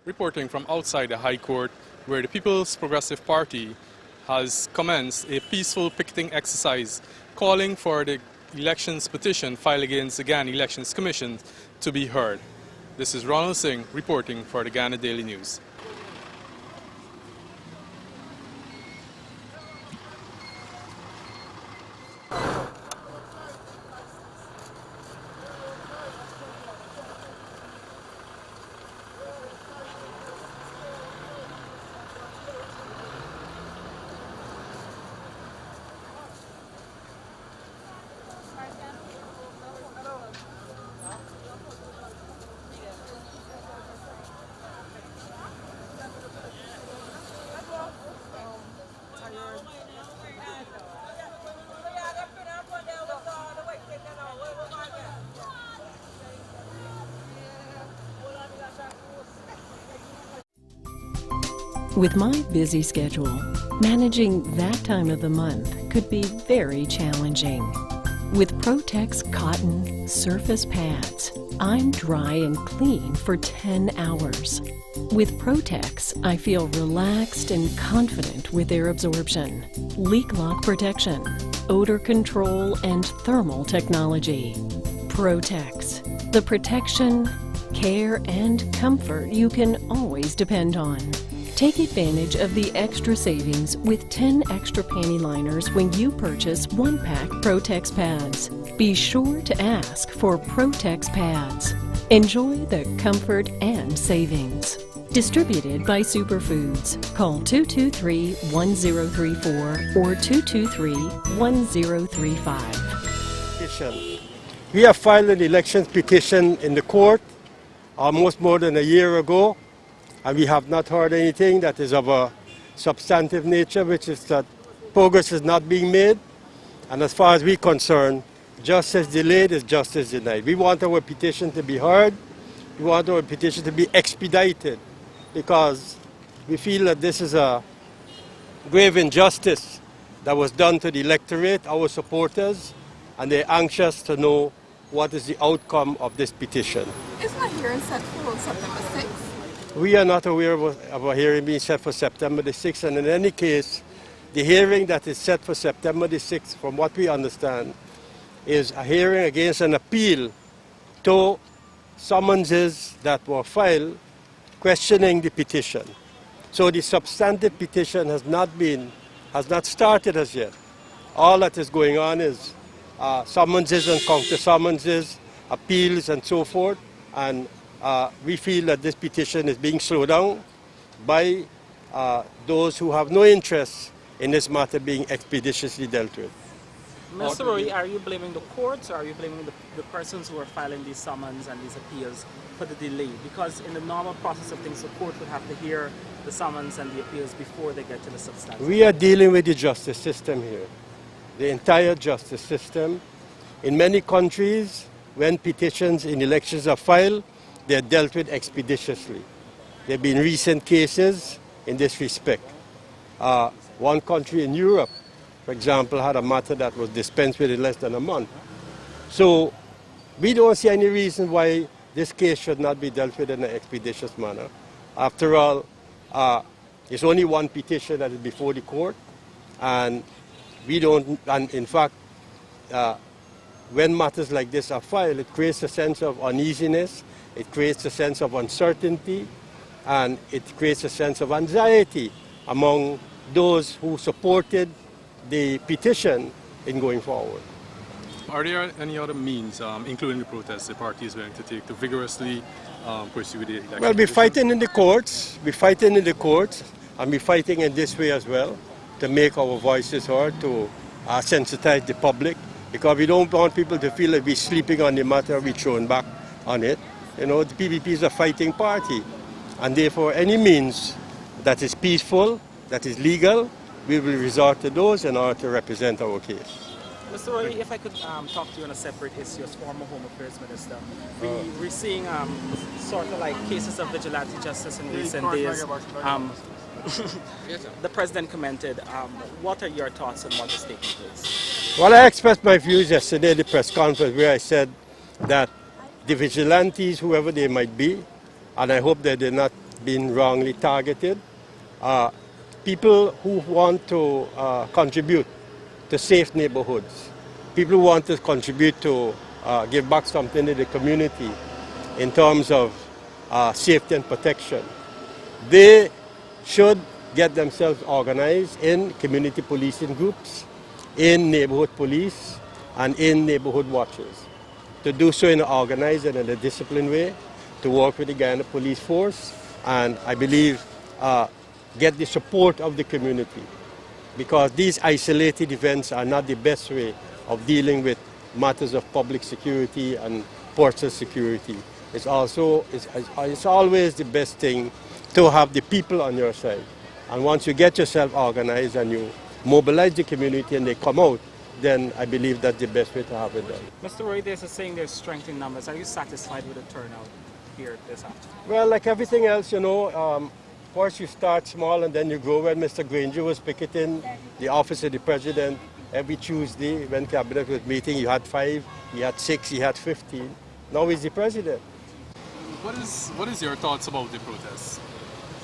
Reporting from outside the High Court, where the People's Progressive Party has commenced a peaceful picketing exercise calling for the elections petition filed against the Guyana Elections Commission to be heard. This is Ronald Singh reporting for the Guyana Daily News. With my busy schedule, managing that time of the month could be very challenging. With Protex cotton surface pads, I'm dry and clean for 10 hours. With Protex, I feel relaxed and confident with their absorption, leak lock protection, odor control, and thermal technology. Protex, the protection, care, and comfort you can always depend on. Take advantage of the extra savings with 10 extra panty liners when you purchase 1-pack Protex pads. Be sure to ask for Protex pads. Enjoy the comfort and savings. Distributed by Superfoods. Call 223-1034 or 223-1035. We have filed an elections petition in the court almost more than a year ago, and we have not heard anything that is of a substantive nature, which is that progress is not being made. And as far as we're concerned, justice delayed is justice denied. We want our petition to be heard. We want our petition to be expedited, because we feel that this is a grave injustice that was done to the electorate, our supporters, and they're anxious to know what is the outcome of this petition. Isn't a hearing set for September 6th? We are not aware of a hearing being set for September the 6th, and in any case, the hearing that is set for September the 6th, from what we understand, is a hearing against an appeal to summonses that were filed questioning the petition. So the substantive petition has not started as yet. All that is going on is summonses and counter summonses, appeals and so forth, and we feel that this petition is being slowed down by those who have no interest in this matter being expeditiously dealt with. Mr. Rory, are you blaming the courts, or are you blaming the persons who are filing these summons and these appeals for the delay? Because in the normal process of things, the court would have to hear the summons and the appeals before they get to the substantive. We are dealing with the justice system here, the entire justice system. In many countries, when petitions in elections are filed, they are dealt with expeditiously. There have been recent cases in this respect. One country in Europe, for example, had a matter that was dispensed with in less than a month. So we don't see any reason why this case should not be dealt with in an expeditious manner. After all, it's only one petition that is before the court, and in fact, when matters like this are filed, it creates a sense of uneasiness, it creates a sense of uncertainty, and it creates a sense of anxiety among those who supported the petition in going forward. Are there any other means, including the protests, the party is willing to take to vigorously pursue the election? Well, we're fighting in the courts, and we're fighting in this way as well to make our voices heard, to sensitize the public, because we don't want people to feel like we're sleeping on the matter, we're thrown back on it. You know, the PPP is a fighting party, and therefore any means that is peaceful, that is legal, we will resort to those in order to represent our case. Mr. Rory, if I could talk to you on a separate issue as former Home Affairs Minister. We're seeing sort of like cases of vigilante justice in recent days. The President commented. What are your thoughts on what is taking place? Well, I expressed my views yesterday at the press conference, where I said that the vigilantes, whoever they might be, and I hope that they're not been wrongly targeted. People who want to contribute to safe neighborhoods, people who want to contribute to give back something to the community in terms of safety and protection, they should get themselves organized in community policing groups, in neighborhood police, and in neighborhood watches. To do so in an organized and in a disciplined way, to work with the Guyana police force, and I believe get the support of the community, because these isolated events are not the best way of dealing with matters of public security and personal security. It's always the best thing to have the people on your side. And once you get yourself organized and you mobilize the community and they come out, then I believe that's the best way to have it done. Mr. Roy, there's a saying there's strength in numbers. Are you satisfied with the turnout here this afternoon? Well, like everything else, you know, first you start small and then you grow. When Mr. Granger was picketing the office of the president every Tuesday when cabinet was meeting, you had 5, he had 6, he had 15. Now he's the president. What is your thoughts about the protests?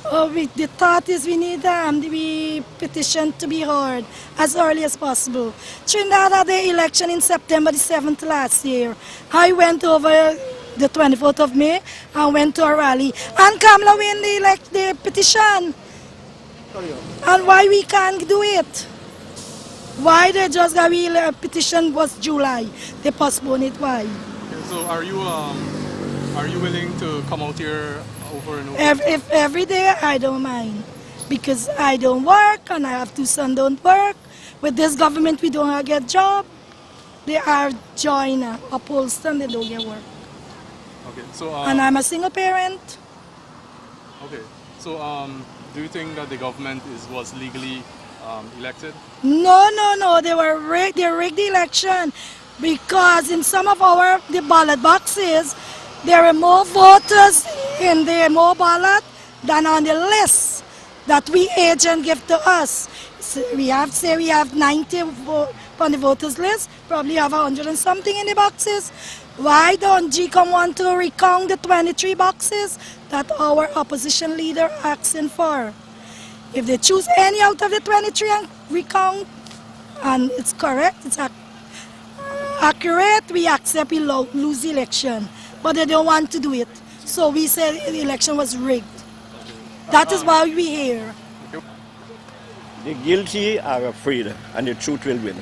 The thought is we need the petition to be heard as early as possible. Trinidad had the election in September the 7th last year. I went over the 24th of May and went to a rally. And Kamala win the petition. And why we can't do it? Why they just got a petition was July? They postponed it, why? So are you willing to come out here over and over? If every day, I don't mind. Because I don't work and I have 2 sons don't work. With this government, we don't get job. They are join upholster and they don't get work. Okay, so and I'm a single parent. okay, so do you think that the government was legally elected? No. They rigged the election because in some of the ballot boxes, there are more voters in the more ballot than on the list that we agent give to us. So we have 90 on the voters list, probably have 100 and something in the boxes. Why don't GCOM want to recount the 23 boxes that our opposition leader asking for? If they choose any out of the 23 and recount, and it's correct, it's accurate, we accept we lose the election. But they don't want to do it. So we said the election was rigged. That is why we're here. The guilty are afraid and the truth will win.